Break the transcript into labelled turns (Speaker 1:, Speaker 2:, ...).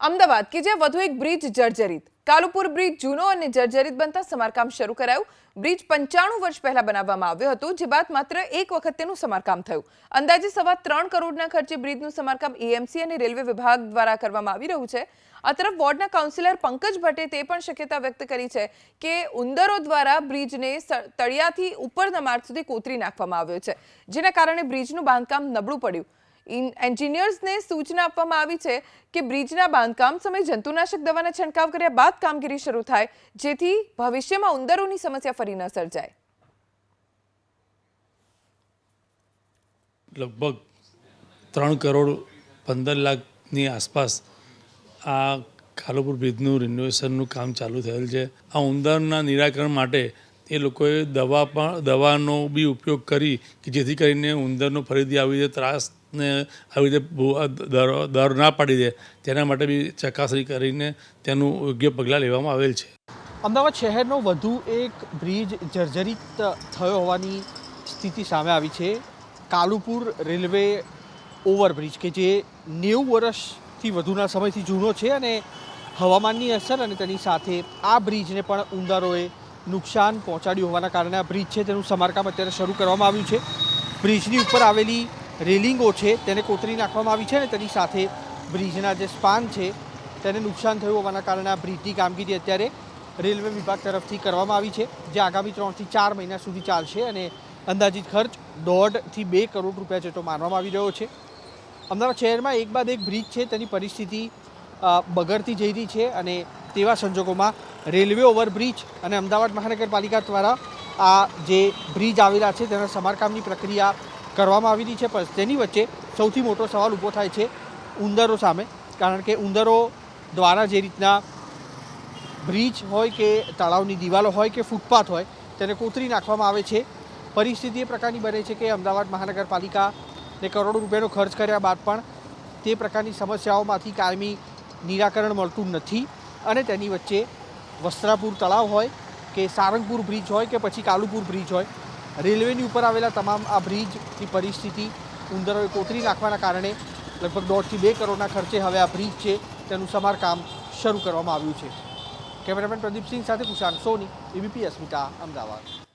Speaker 1: અમદાવાદ કે જ્યાં વધુ એક બ્રિજ જર્જરિત કાલુપુર બ્રિજ જૂનો અને જર્જરિત બનતા સમારકામ શરૂ કરાયું। બ્રિજ 95 વર્ષ પહેલા બનાવવામાં આવ્યો હતો, જે બાદ માત્ર એક વખત તેનું સમારકામ થયું। અંદાજે 3.25 કરોડના ખર્ચે બ્રિજનું સમારકામ એએમસી અને રેલવે વિભાગ દ્વારા કરવામાં આવી રહ્યું છે। આ તરફ વોર્ડના કાઉન્સિલર પંકજ ભટ્ટે તે પણ શક્યતા વ્યક્ત કરી છે કે ઉંદરો દ્વારા બ્રિજને તળિયાથી ઉપરના માર્ગ સુધી કોતરી નાખવામાં આવ્યો છે, જેના કારણે બ્રિજનું બાંધકામ નબળું પડ્યું। એન્જિનિયર્સને સૂચના આપવામાં આવી છે કે બ્રિજના બાંધકામ સમયે જંતુનાશક દવાના છંટકાવ કર્યા બાદ કામગીરી શરૂ થાય, જેથી ભવિષ્યમાં ઉંદરોની સમસ્યા ફરી ન સર્જાય।
Speaker 2: લગભગ 3 કરોડ 15 લાખની આસપાસ આ કાલુપુર બ્રિજનું રિનોવેશનનું કામ ચાલુ થયેલ છે। આ ઉંદરના નિરાકરણ માટે એ લોકોએ દવાનો બી ઉપયોગ કરી કે જેથી કરીને ઉંદરનો ફરીથી આવી રીતે ત્રાસને આવી રીતે દર ના પાડી દે, તેના માટે બી ચકાસણી કરીને તેનું યોગ્ય પગલાં લેવામાં આવેલ છે।
Speaker 3: અમદાવાદ શહેરનો વધુ એક બ્રિજ જર્જરિત થયો હોવાની સ્થિતિ સામે આવી છે। કાલુપુર રેલવે ઓવરબ્રિજ કે જે 90 વર્ષથી વધુના સમયથી જૂનો છે અને હવામાનની અસર અને તેની સાથે આ બ્રિજને પણ ઉંદરોએ નુકસાન પહોંચાડ્યું હોવાના કારણે આ બ્રિજ છે તેનું સમારકામ અત્યારે શરૂ કરવામાં આવ્યું છે। બ્રિજની ઉપર આવેલી રેલિંગો છે તેને કોતરી નાખવામાં આવી છે અને તેની સાથે બ્રિજના જે સ્પાન છે તેને નુકસાન થયું હોવાના કારણે આ બ્રિજની કામગીરી અત્યારે રેલવે વિભાગ તરફથી કરવામાં આવી છે, જે આગામી 3 થી 4 મહિના સુધી ચાલશે અને અંદાજિત ખર્ચ 1.5 થી 2 કરોડ રૂપિયા જેટલો માનવામાં આવી રહ્યો છે। અમદાવાદ શહેરમાં એક બાદ એક બ્રિજ છે તેની પરિસ્થિતિ બગડતી જઈ રહી છે અને તેવા સંજોગોમાં રેલવે ઓવરબ્રિજ અને અમદાવાદ મહાનગરપાલિકા દ્વારા આ જે બ્રિજ આવેલા છે તેના સમારકામની પ્રક્રિયા કરવામાં આવી રહી છે, પણ તેની વચ્ચે સૌથી મોટો સવાલ ઊભો થાય છે ઉંદરો સામે, કારણ કે ઉંદરો દ્વારા જે રીતના બ્રિજ હોય કે તળાવની દિવાલો હોય કે ફૂટપાથ હોય તેને કોતરી નાખવામાં આવે છે। પરિસ્થિતિ એ પ્રકારની બને છે કે અમદાવાદ મહાનગરપાલિકાને કરોડો રૂપિયાનો ખર્ચ કર્યા બાદ પણ તે પ્રકારની સમસ્યાઓમાંથી કાયમી નિરાકરણ મળતું નથી અને તેની વચ્ચે વસ્ત્રાપુર તળાવ હોય કે સારંગપુર બ્રિજ હોય કે પછી કાલુપુર બ્રિજ હોય, રેલવેની ઉપર આવેલા તમામ આ બ્રિજની પરિસ્થિતિ ઉંદરોએ કોતરી નાખવાના કારણે લગભગ 1.5 થી 2 કરોડના ખર્ચે હવે આ બ્રિજ છે તેનું સમારકામ શરૂ કરવામાં આવ્યું છે। કેમેરામેન પ્રદીપ સિંહ સાથે કુશાંક સોની, એબીપી અસ્મિતા, અમદાવાદ।